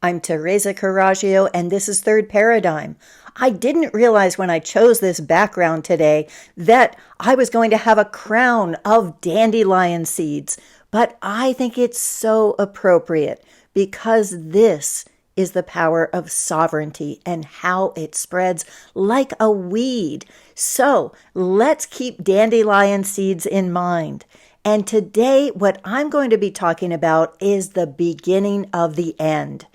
I'm Teresa Carraggio, and this is Third Paradigm. I didn't realize when I chose this background today that I was going to have a crown of dandelion seeds, but I think it's so appropriate because this is the power of sovereignty and how it spreads like a weed. So let's keep dandelion seeds in mind. And today, what I'm going to be talking about is the beginning of the end.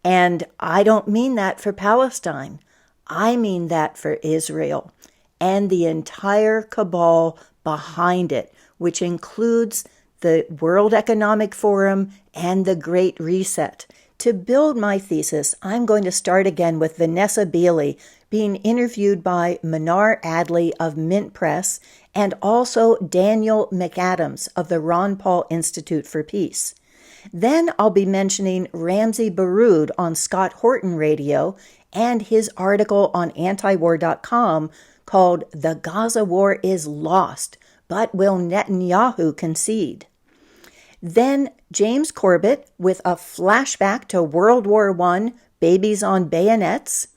And I don't mean that for Palestine. I mean that for Israel and the entire cabal behind it, which includes the World Economic Forum and the Great Reset. To build my thesis, I'm going to start again with Vanessa Beeley being interviewed by Mnar Adley of Mint Press and also Daniel McAdams of the Ron Paul Institute for Peace. Then I'll be mentioning Ramzy Baroud on Scott Horton Radio and his article on antiwar.com called "The Gaza War is Lost, but Will Netanyahu Concede?" Then James Corbett with a flashback to World War I, Babies on Bayonets.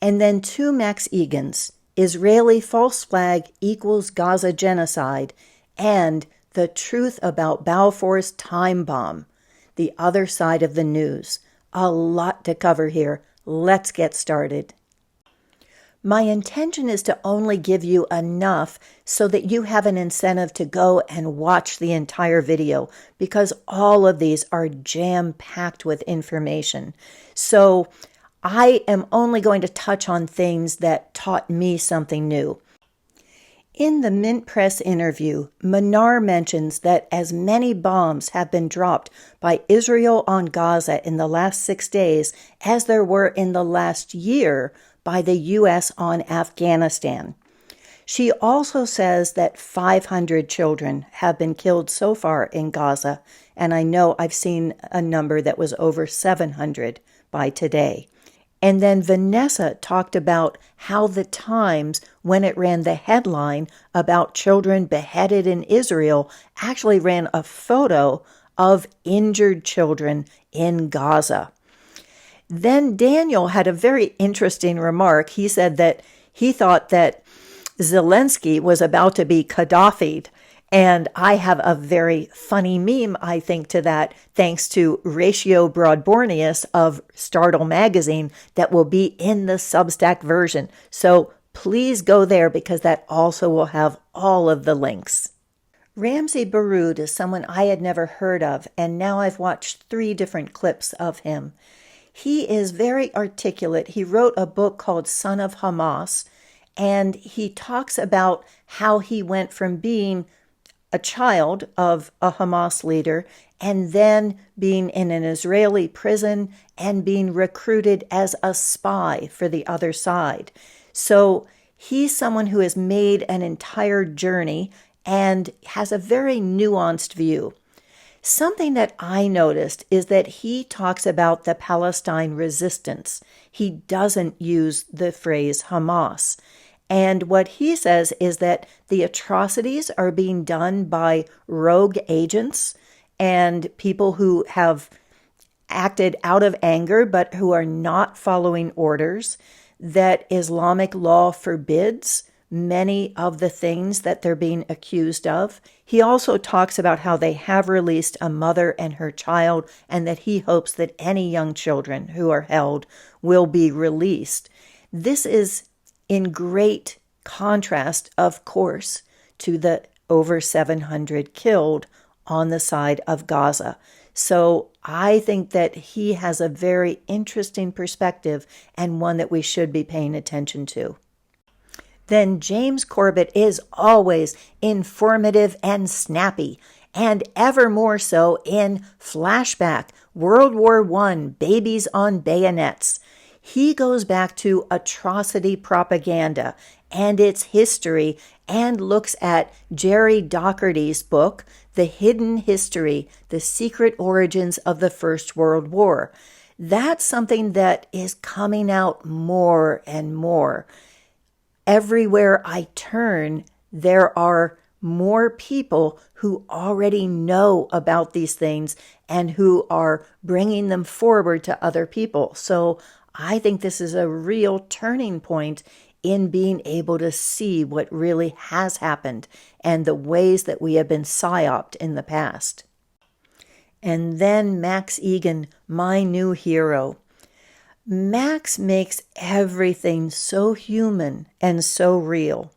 And then two Max Igans, Israeli false flag equals Gaza genocide, and the truth about Balfour's time bomb. The other side of the news. A lot to cover here. Let's get started. My intention is to only give you enough so that you have an incentive to go and watch the entire video, because all of these are jam-packed with information. So I am only going to touch on things that taught me something new. In the Mint Press interview, Mnar mentions that as many bombs have been dropped by Israel on Gaza in the last 6 days as there were in the last year by the U.S. on Afghanistan. She also says that 500 children have been killed so far in Gaza, and I know I've seen a number that was over 700 by today. And then Vanessa talked about how the Times, when it ran the headline about children beheaded in Israel, actually ran a photo of injured children in Gaza. Then Daniel had a very interesting remark. He said that he thought that Zelensky was about to be Gaddafi'd. And I have a very funny meme, I think, to that, thanks to Ratio Broadbornius of Startle Magazine, that will be in the Substack version. So please go there because that also will have all of the links. Ramzy Baroud is someone I had never heard of, and now I've watched 3 different clips of him. He is very articulate. He wrote a book called Son of Hamas, and he talks about how he went from being a child of a Hamas leader and then being in an Israeli prison and being recruited as a spy for the other side. So he's someone who has made an entire journey and has a very nuanced view. Something that I noticed is that he talks about the Palestine resistance. He doesn't use the phrase Hamas. And what he says is that the atrocities are being done by rogue agents and people who have acted out of anger but who are not following orders, that Islamic law forbids many of the things that they're being accused of. He also talks about how they have released a mother and her child, and that he hopes that any young children who are held will be released. This is in great contrast, of course, to the over 700 killed on the side of Gaza. So I think that he has a very interesting perspective and one that we should be paying attention to. Then James Corbett is always informative and snappy, and ever more so in Flashback, World War I, Babies on Bayonets. He goes back to atrocity propaganda and its history and looks at Jerry Doherty's book, The Hidden History, The Secret Origins of the First World War. That's something that is coming out more and more. Everywhere I turn, there are more people who already know about these things and who are bringing them forward to other people. So I think this is a real turning point in being able to see what really has happened and the ways that we have been psyoped in the past. And then Max Igan, my new hero. Max makes everything so human and so real.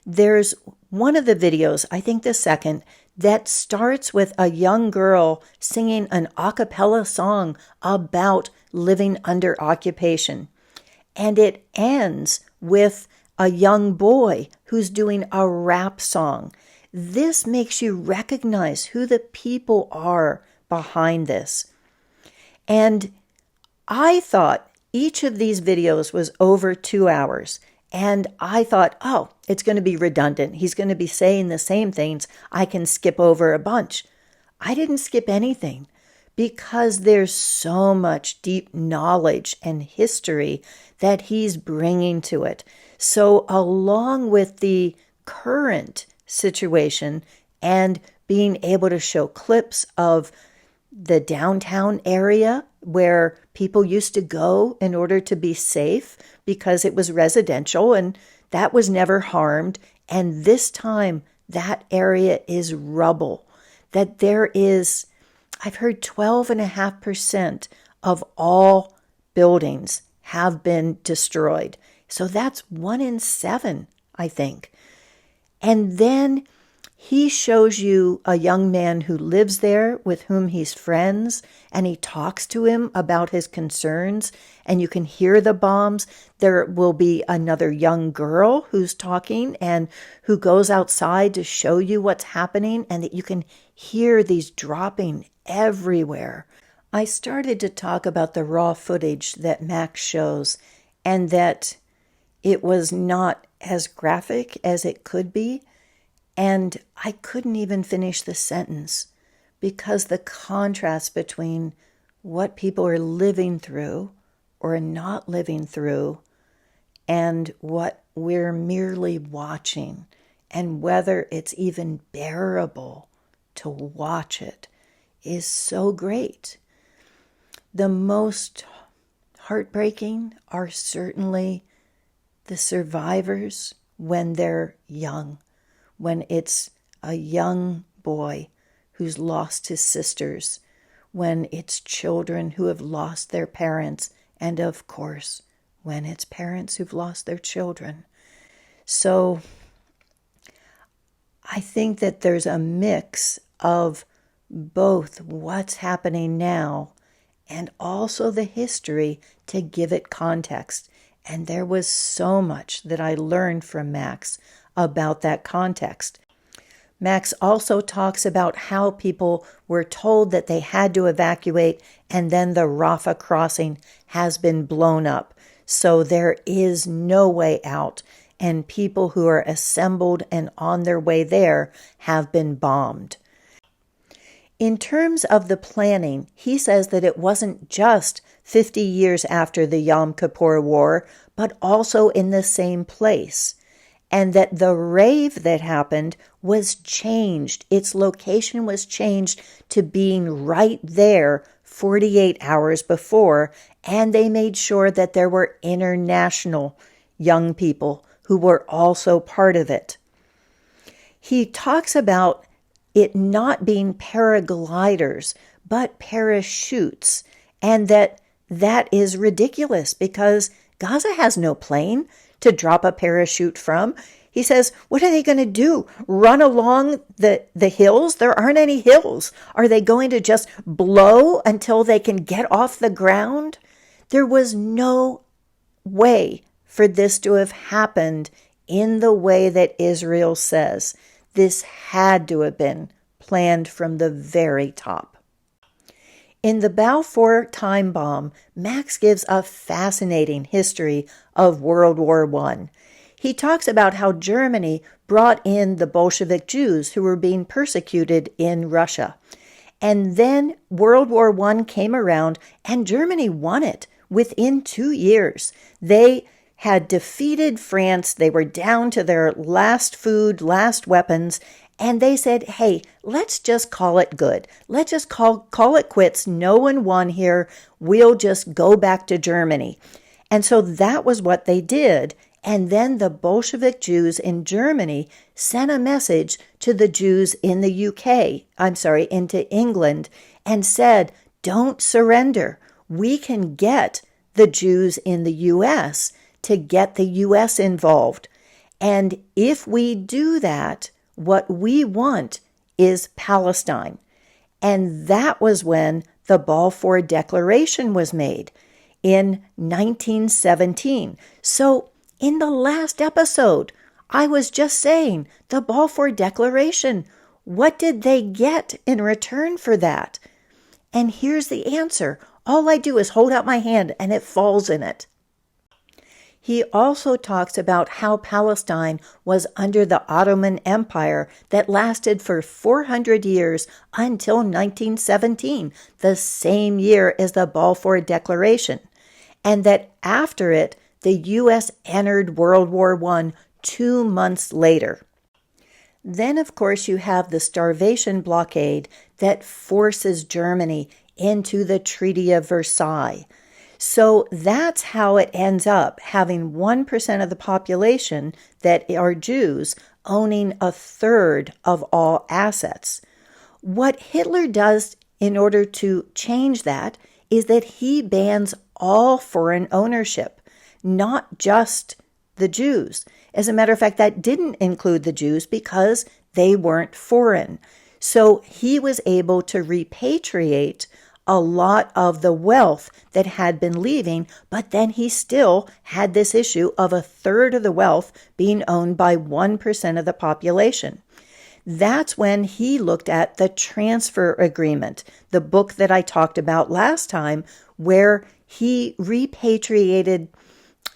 There's one of the videos, I think the second, that starts with a young girl singing an a cappella song about living under occupation. And it ends with a young boy who's doing a rap song. This makes you recognize who the people are behind this. And I thought each of these videos was over 2 hours. And I thought, oh, it's going to be redundant. He's going to be saying the same things. I can skip over a bunch. I didn't skip anything because there's so much deep knowledge and history that he's bringing to it. So along with the current situation and being able to show clips of the downtown area where people used to go in order to be safe because it was residential and that was never harmed. And this time that area is rubble. That there is, I've heard 12.5% of all buildings have been destroyed. So that's 1 in 7, I think. And then he shows you a young man who lives there with whom he's friends, and he talks to him about his concerns, and you can hear the bombs. There will be another young girl who's talking and who goes outside to show you what's happening, and that you can hear these dropping everywhere. I started to talk about the raw footage that Max shows, and that it was not as graphic as it could be. And I couldn't even finish the sentence because the contrast between what people are living through or not living through and what we're merely watching and whether it's even bearable to watch it is so great. The most heartbreaking are certainly the survivors when they're young. When it's a young boy who's lost his sisters, when it's children who have lost their parents, and of course, when it's parents who've lost their children. So I think that there's a mix of both what's happening now and also the history to give it context. And there was so much that I learned from Max about that context. Max also talks about how people were told that they had to evacuate, and then the Rafah crossing has been blown up. So there is no way out, and people who are assembled and on their way there have been bombed. In terms of the planning, he says that it wasn't just 50 years after the Yom Kippur War, but also in the same place. And that the rave that happened was changed. Its location was changed to being right there 48 hours before, and they made sure that there were international young people who were also part of it. He talks about it not being paragliders, but parachutes, and that is ridiculous because Gaza has no plane to drop a parachute from. He says, what are they going to do? Run along the hills? There aren't any hills. Are they going to just blow until they can get off the ground? There was no way for this to have happened in the way that Israel says. This had to have been planned from the very top. In the Balfour time bomb, Max gives a fascinating history of World War I. He talks about how Germany brought in the Bolshevik Jews who were being persecuted in Russia. And then World War I came around and Germany won it within 2 years. They had defeated France. They were down to their last food, last weapons, And they said, hey, let's just call it good. Let's just call it quits. No one won here. We'll just go back to Germany. And so that was what they did. And then the Bolshevik Jews in Germany sent a message to the Jews in the into England, and said, don't surrender. We can get the Jews in the U.S. to get the U.S. involved. And if we do that, what we want is Palestine. And that was when the Balfour Declaration was made in 1917. So in the last episode, I was just saying the Balfour Declaration. What did they get in return for that? And here's the answer. All I do is hold out my hand and it falls in it. He also talks about how Palestine was under the Ottoman Empire that lasted for 400 years until 1917, the same year as the Balfour Declaration, and that after it, the U.S. entered World War I 2 months later. Then, of course, you have the starvation blockade that forces Germany into the Treaty of Versailles. So that's how it ends up, having 1% of the population that are Jews owning a third of all assets. What Hitler does in order to change that is that he bans all foreign ownership, not just the Jews. As a matter of fact, that didn't include the Jews because they weren't foreign. So he was able to repatriate a lot of the wealth that had been leaving, but then he still had this issue of a third of the wealth being owned by 1% of the population. That's when he looked at the transfer agreement, the book that I talked about last time, where he repatriated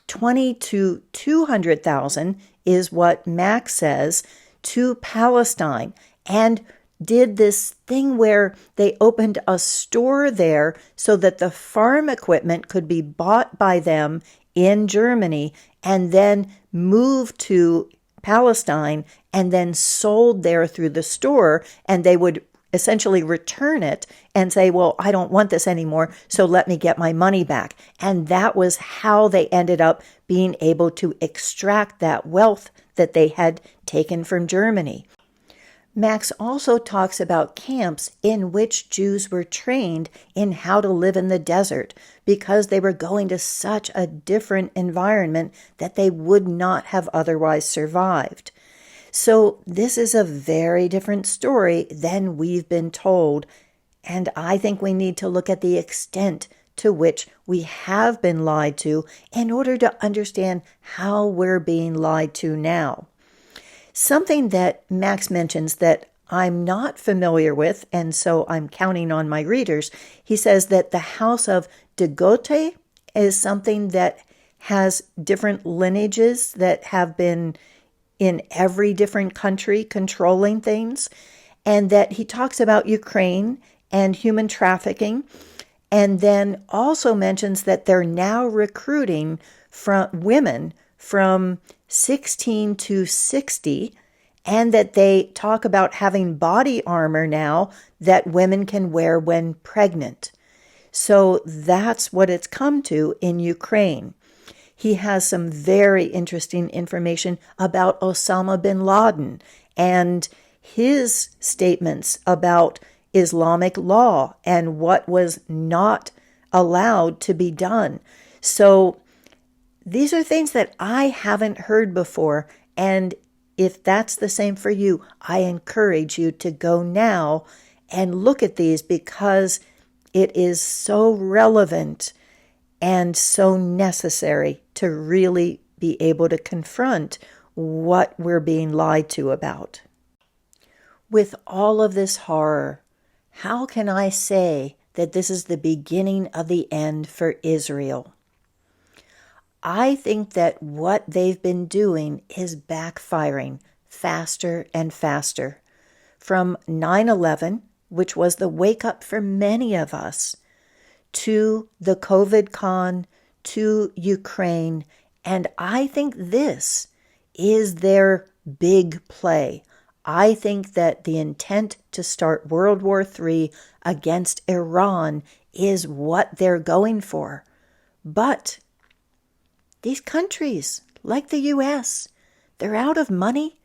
20 to 200,000 is what Max says, to Palestine, and did this thing where they opened a store there so that the farm equipment could be bought by them in Germany and then moved to Palestine and then sold there through the store, and they would essentially return it and say, well, I don't want this anymore, so let me get my money back. And that was how they ended up being able to extract that wealth that they had taken from Germany. Max also talks about camps in which Jews were trained in how to live in the desert because they were going to such a different environment that they would not have otherwise survived. So this is a very different story than we've been told, and I think we need to look at the extent to which we have been lied to in order to understand how we're being lied to now. Something that Max mentions that I'm not familiar with, and so I'm counting on my readers, he says that the House of de Gote is something that has different lineages that have been in every different country controlling things, and that he talks about Ukraine and human trafficking, and then also mentions that they're now recruiting from women from 16 to 60, and that they talk about having body armor now that women can wear when pregnant. So that's what it's come to in Ukraine. He has some very interesting information about Osama bin Laden and his statements about Islamic law and what was not allowed to be done. So these are things that I haven't heard before, and if that's the same for you, I encourage you to go now and look at these because it is so relevant and so necessary to really be able to confront what we're being lied to about. With all of this horror, how can I say that this is the beginning of the end for Israel? I think that what they've been doing is backfiring faster and faster. From 9/11, which was the wake-up for many of us, to the COVID con, to Ukraine, and I think this is their big play. I think that the intent to start World War III against Iran is what they're going for. But these countries, like the U.S., they're out of money,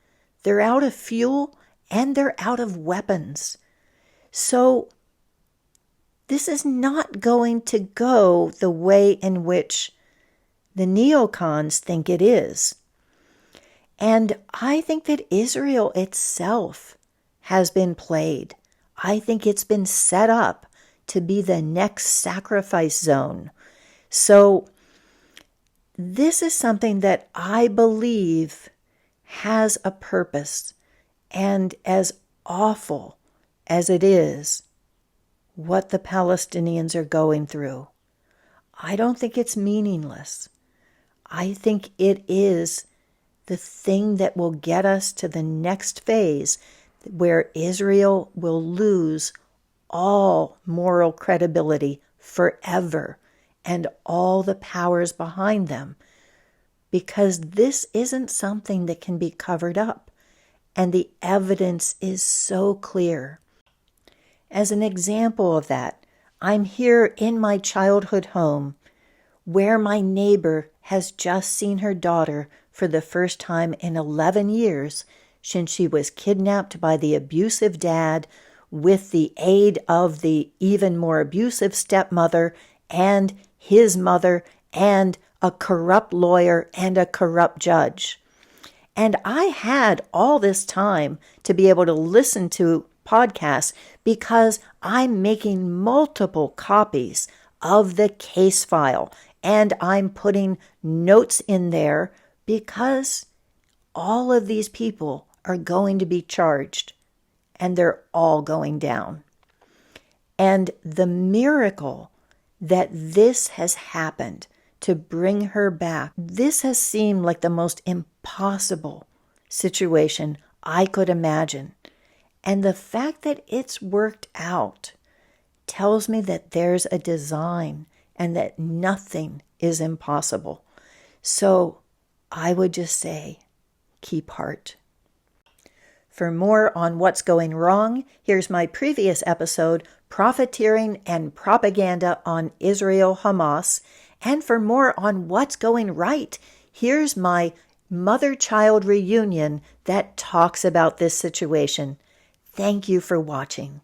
they're out of fuel, and they're out of weapons. So this is not going to go the way in which the neocons think it is. And I think that Israel itself has been played. I think it's been set up to be the next sacrifice zone. So this is something that I believe has a purpose. And as awful as it is, what the Palestinians are going through, I don't think it's meaningless. I think it is the thing that will get us to the next phase where Israel will lose all moral credibility forever and all the powers behind them, because this isn't something that can be covered up, and the evidence is so clear. As an example of that, I'm here in my childhood home where my neighbor has just seen her daughter for the first time in 11 years since she was kidnapped by the abusive dad with the aid of the even more abusive stepmother and his mother and a corrupt lawyer and a corrupt judge. And I had all this time to be able to listen to podcasts because I'm making multiple copies of the case file and I'm putting notes in there because all of these people are going to be charged and they're all going down. And the miracle that this has happened to bring her back, this has seemed like the most impossible situation I could imagine. And the fact that it's worked out tells me that there's a design and that nothing is impossible. So I would just say, keep heart. For more on what's going wrong, here's my previous episode, Profiteering and Propaganda on Israel-Hamas. And for more on what's going right, here's my mother-child reunion that talks about this situation. Thank you for watching.